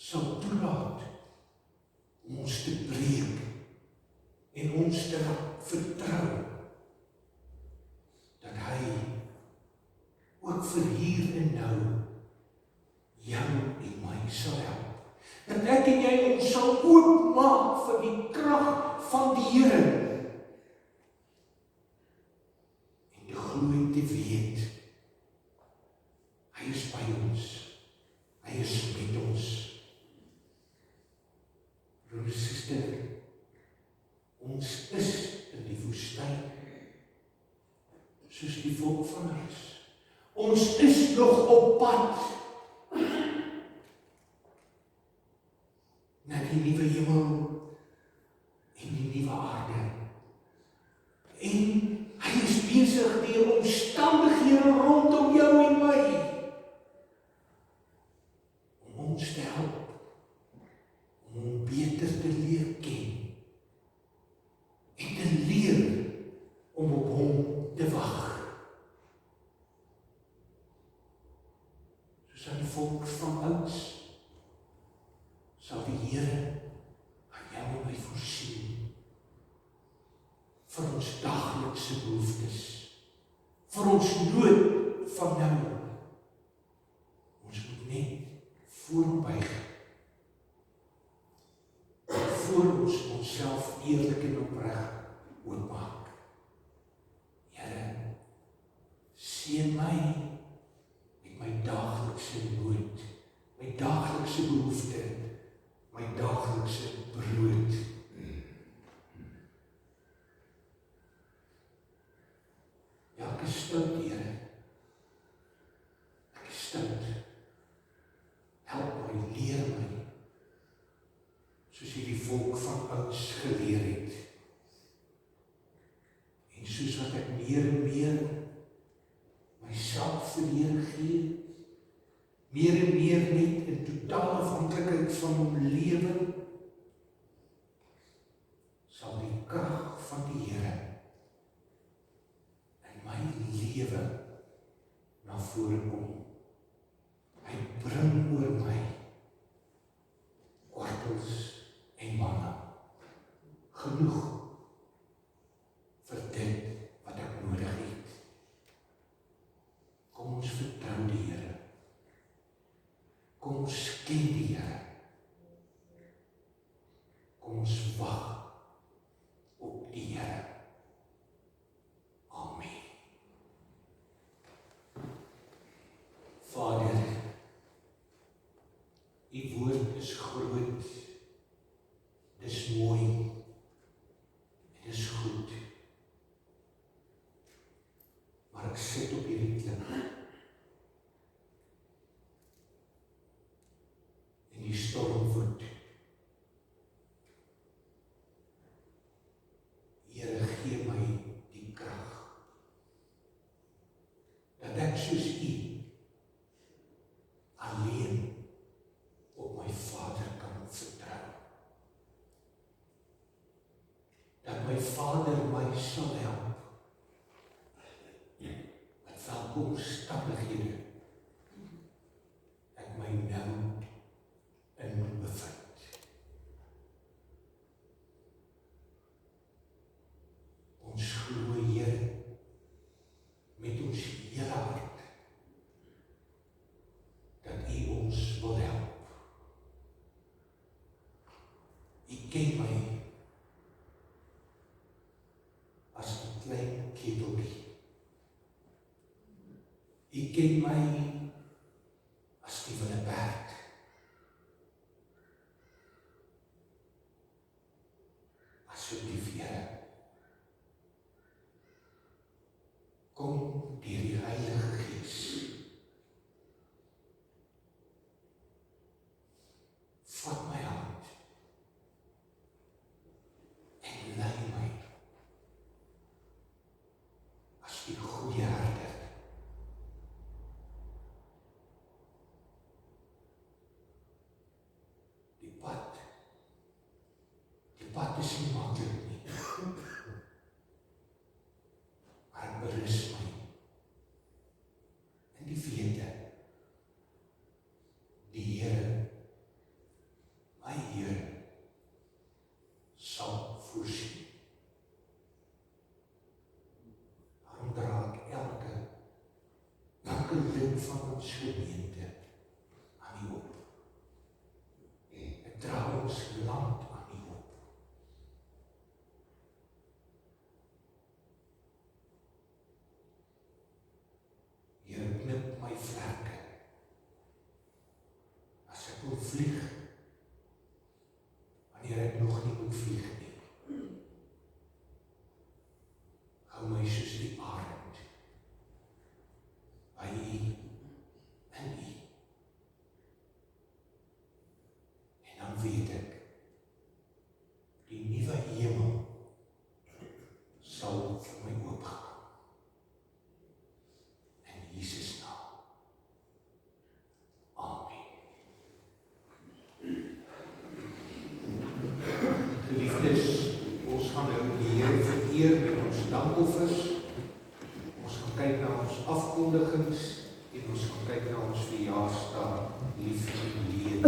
sal toelaat om ons te breek en ons te vertrou dat hy ook vir hier en nou jou en my sal help. Dat ek en jy ons sal oopmaak vir die krag van die Here en te glo en te weet hy is by ons, hy is met ons. Broer en suster, ons is in die woestyn soos die volk van huis. Ons is nog op pad na die nuwe hemel en die nuwe aarde. En hy is besig deur omstandighede rondom jou en my om ons te help, om hom beter te leer ken en te leer om op hom te wag. Soos aan die volk van ouds sal die Here aan jou en my voorsien vir ons daaglikse behoeftes, vir ons nood van nou. Ons moet net voor hom buig, voor ons onsself eerlik en opreg oopmaak. Here, seën my met my daaglikse nood, my daaglikse behoefte, my daaglikse brood. Ja, ek is stout, Here. Ek is stout. Help my, leer my, soos hierdie volk van ouds geleer het. En soos wat ek meer en meer myself vir die Here gee, meer en meer net in totale afhanklikheid van hom lewe, sal die krag van die Here in my lewe na vore kom. Hy bring oor my kwartels en manna, genoeg vir dit wat ek nodig het. Kom ons vertrou die Here. Kom ons ken die Here. Kom ons wag op die Here. Amen. Vader, u woord is groot, dis mooi, en dis goed. Maar ek sit op hierdie klip, en die storm woed. Here, gee my die krag, dat ek soos u alleen op my Vader kan vertrou. Dat my Vader my sal help, met welke omstandighede ek my nou in moet bevind. Ons glo, Here, met ons hele hart, dat u ons wil help. U ken my as 'n klein keteltjie. U ken my as die wilde perd. Asseblief, Here, kom deur die Heilige Gees. Vat my hand en lei my as die goeie herder. Die pad is nie maklik nie, maar ek berus my in die wete, die Here, my Here, sal voorsien. van ons gemeente aan U op. Ek dra ons land aan U op. Here, knip my vlerke. As ek wil vlieg, wanneer ek nog nie moet vlieg nie. Hou my soos die arend, by U, in U. En dan weet ek, die nuwe hemel sal vir my oopgaan. In Jesus naam. Amen. Geliefdes, ons gaan nou die Here vereer met ons dankoffers. Ons gaan kyk na ons afkondigings en ons gaan kyk na ons verjaarsdag lief en leed.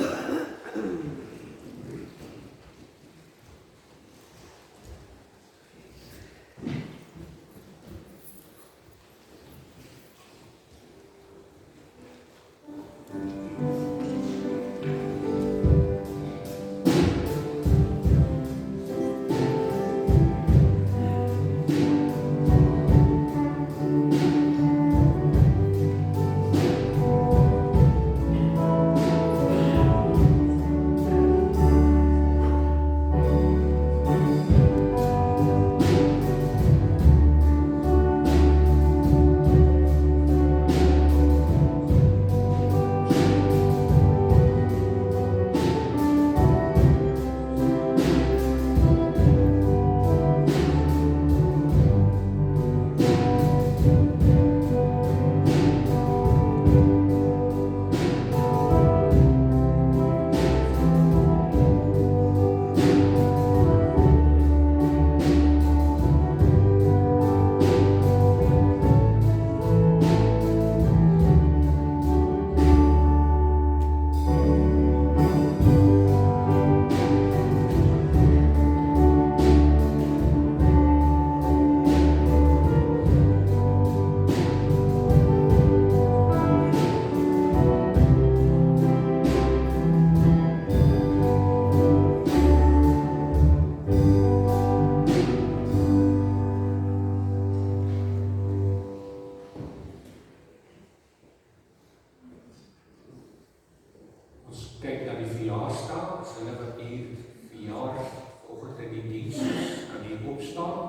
Kyk na die verjaarsdag, as hulle wat hier verjaar, vanoggend in die diens is, kan hier opstaan.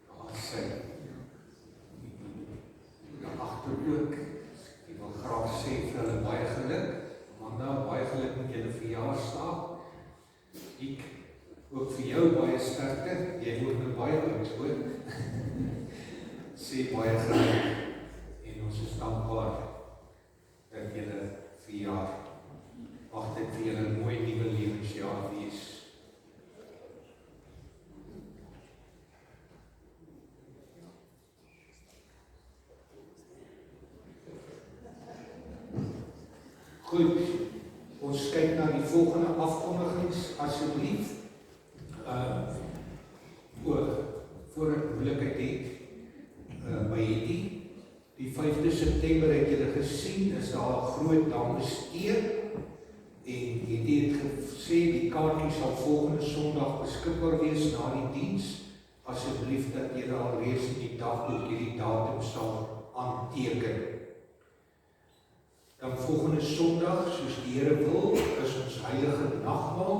Daar sê, daar agter ook, ek wil graag sê vir hulle baie geluk, Amanda, baie geluk met julle verjaarsdag. Ek ook vir jou baie sterkte, jy word nou baie oud, hoor. Sê baie geluk, en ons is dankbaar dat julle verjaar. Mag dit vir julle 'n mooi nuwe lewensjaar wees. Goed, ons kyk na die volgende afkondigings asseblief. Voor ek moeilikheid het, by die 5de September het julle gesien, is daar 'n groot damestee en het gesê die kaartjies sal volgende Sondag beskikbaar wees na die diens. Asseblief dat julle alreeds in die dagboek hierdie datum sal aanteken. Dan volgende Sondag, soos die Here wil, is ons heilige nagmaal.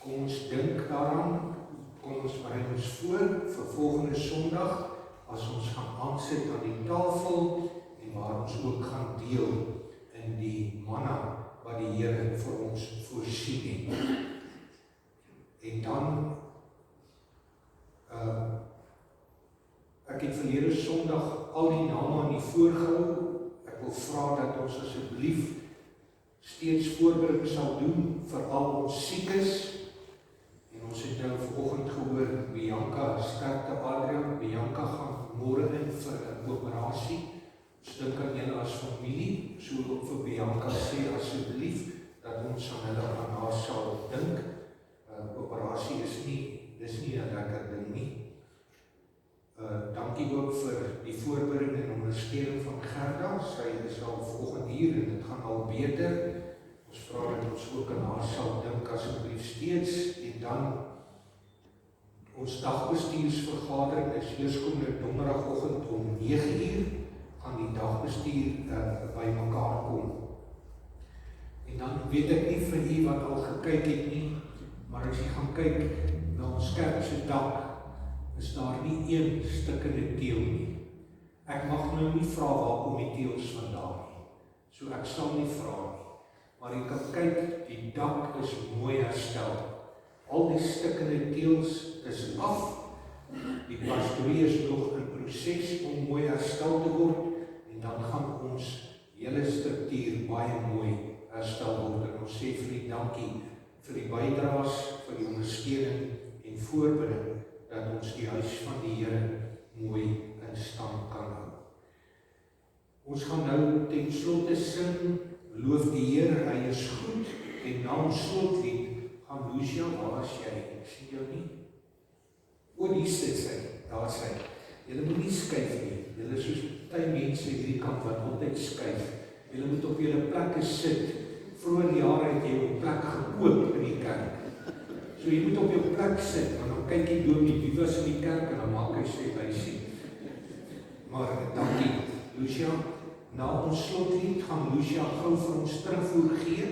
Kom ons dink daaraan, kom ons berei ons voor volgende Sondag, as ons gaan aansit aan die tafel en waar ons ook gaan deel in die manna wat die Here vir ons voorsien het. En dan, ek het verlede Sondag al die name aan die voorgehou. Ek wil vra dat ons asseblief steeds voorbereiding sal doen vir al ons siekes. En ons het nou vanoggend gehoor, Bianca, sterkte Adrian, Bianca gaan môre in vir 'n operasie. Ons dink aan julle as familie, so ook vir Bianca sê asseblief dat ons aan hulle aan haar sal dink. Operasie is nie 'n lekker ding nie. Dankie ook vir die voorbereiding en ondersteuning van Gerda. Sy is al vanoggend hier en dit gaan al beter. Ons vra dat ons ook aan haar sal dink asseblief steeds. En dan ons dagbestuursvergadering is eerskomende donderdagoggend om 9:00 gaan die dagbestuur by mekaar kom. En dan weet ek nie vir u wat al gekyk het nie, maar as jy gaan kyk na ons kerk se dak, is daar nie een stikkende teel nie. Ek mag nou nie vra waar kom die teels vandaan nie. So ek sal nie vra nie. Maar jy kan kyk, die dak is mooi herstel. Al die stikkende teels is af. Die pastorie is nog in proses om mooi herstel te word. En dan gaan ons hele struktuur baie mooi herstel word. En ons sê vir die dankie vir die bydraes, vir die ondersteuning en voorbereiding dat ons die huis van die Here mooi in stand kan hou. Ons gaan nou ten slotte sing, loof die Here, hy is goed, en na ons slotlied gaan Lucia, waar is jy? Ek sien jou nie. O, die sit sy, daar is sy. Julle moet nie skuif nie, julle is soos baie mense hierdie kant wat altyd skuif. Julle moet op julle plekke sit. Vroeger jare het jy op plek gekoop in die kerk. So jy moet op jou plek sit, want dan kyk jy dominee, wie was in die kerk, en dan maak hy sy lysie. Maar dankie, Lucia. Na ons slotlied gaan Lucia gou vir ons terugvoer gee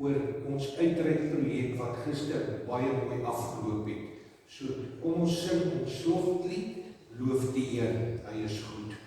oor ons uitreikprojek wat gister baie mooi afgeloop het. So kom ons sing ons slotlied, loof die Here, hy is goed.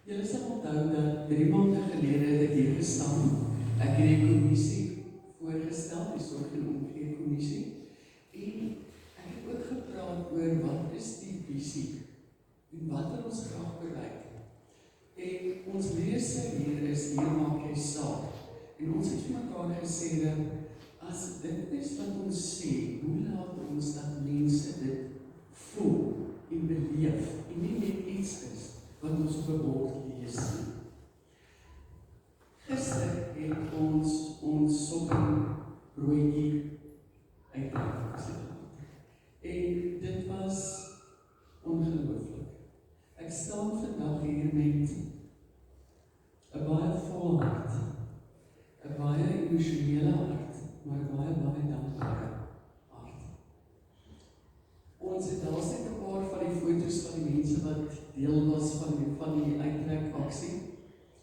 Julle sal onthou dat 3 maande gelede het ek hier gestaan. Ek het die kommissie voorgestel, die sorg- en omgeekommissie. En ek het ook gepraat oor wat is die visie en wat wil ons graag bereik. En ons lese hier is, hier maak jy saak. En ons het vir mekaar gesê dat as dit is wat ons sê, hoe laat ons dat mense dit voel en beleef en nie net iets is wat ons op 'n bord lees nie. Gister het ons sokkenbroodjie uitgesit. En dit was ongelooflik. Ek staan vandag hier met 'n baie vol hart, 'n baie emosionele hart, maar baie dankbare hart. Ons het daar net 'n paar van die foto's foto's van die mense wat deel was van die uittrekaksie.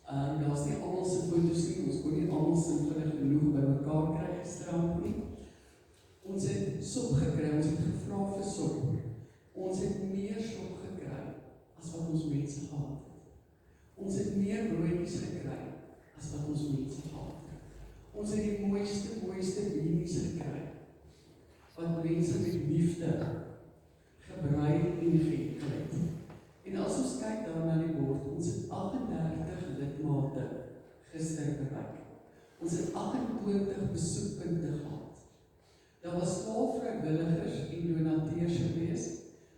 Daar's nie almal se foto's nie, ons kon nie almal sinvuldig genoeg by mekaar kry gisterand nie. Ons het sop gekry, ons het gevra vir sop. Ons het meer sop gekry as wat ons mense gehad het. Ons het meer broodjies gekry as wat ons mense gehad het. Ons het die mooiste beanies gekry wat mense met liefde gebrei en gekry het. En as ons kyk daar na die bord, ons het 38 lidmate gister bereik. Ons het 28 besoekpunte gehad. Daar was 12 vrywilligers en donateurs gewees.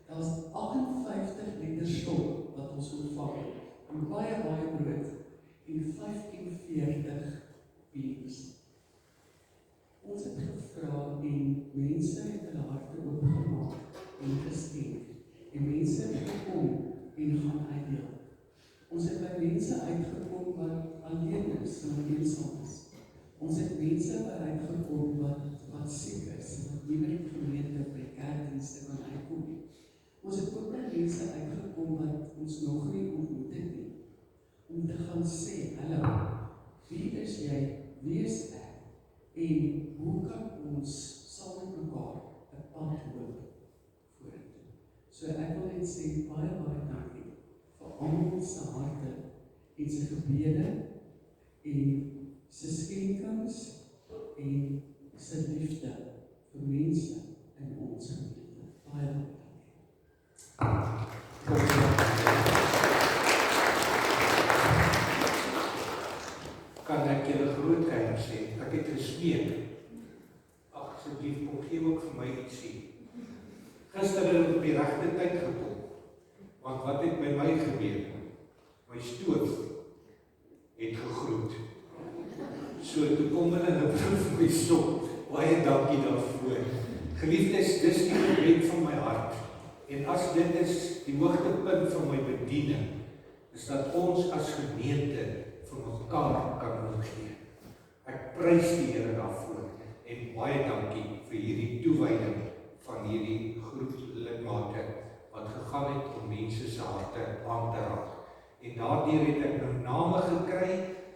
Daar was 58 liter sop wat ons ontvang het. En baie brood en 45 beans. Ons het gevra en mense het hulle harte oopgemaak en geskenk. En mense het gekom en gaan uitdeel. Ons het by mense uitgekom wat alleen is, wat eensaam is. Ons het mense by uitgekom wat siek is, wat nie by die gemeente by kerkdienste kan uitkom nie. Ons het ook by mense uitgekom wat ons nog nie ontmoet het nie. Om te gaan sê, hallo, wie is jy, wie is ek, en hoe kan ons saam met mekaar 'n pad loop vorentoe. So ek wil net sê, baie dankie vir almal se harte en se gebede en se skenkings en se liefde vir mense in ons gemeente. Baie Kan ek julle groot geheim sê, ek het gesmeek. Ag, asseblief, kom gee ook vir my ietsie. Gister het ek op die regte tyd gekom, want wat het by my gebeur? My stoof het gegroet. So toe kom hulle en proef my sop. Baie dankie daarvoor. Geliefdes, dis die gebed van my hart. En as dit is die hoogtepunt van my bediening, is dat ons as gemeente vir mekaar kan omgee. Ek prys die Here daarvoor en baie dankie vir hierdie toewyding van hierdie groep lidmate wat gegaan het om mense se harte aan te raak. En daardeur het ek nou name gekry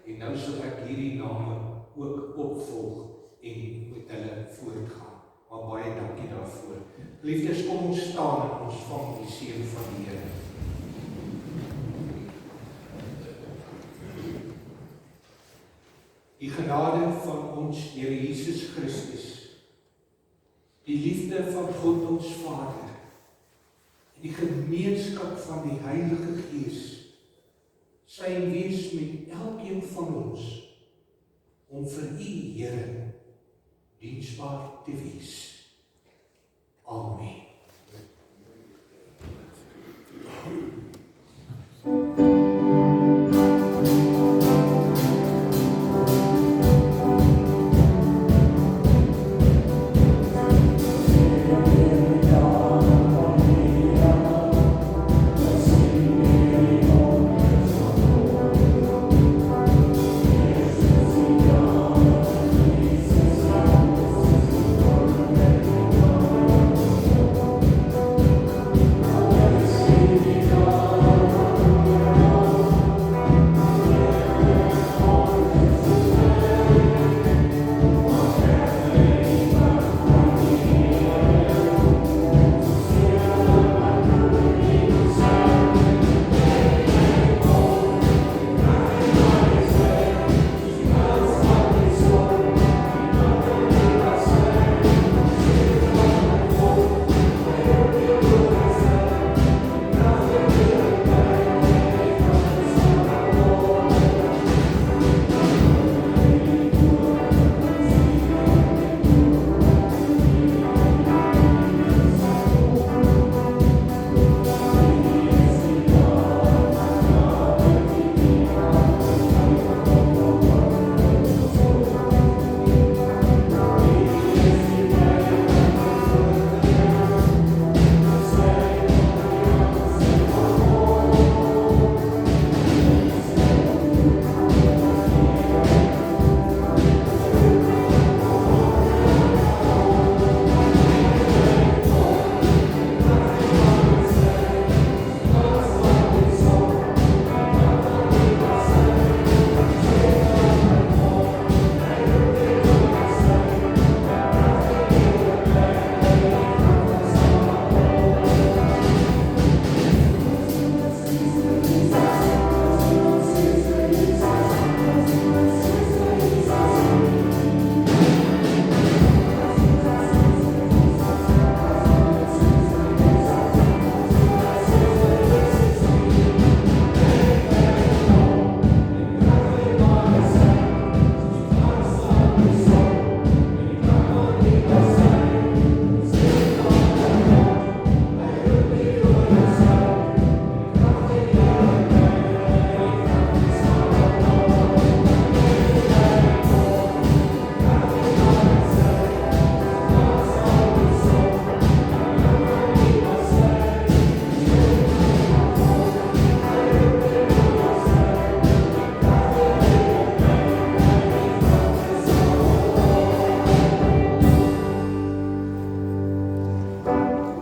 en nou sal ek hierdie name ook opvolg en met hulle voortgaan. Maar baie dankie daarvoor. Liefdes, kom ons staan en ons vang die seën van die Here. Die genade van ons Here Jesus Christus, die liefde van God ons Vader, en die gemeenskap van die Heilige Gees, sy wees met elkeen van ons, om vir U, Here, diensbaar te wees.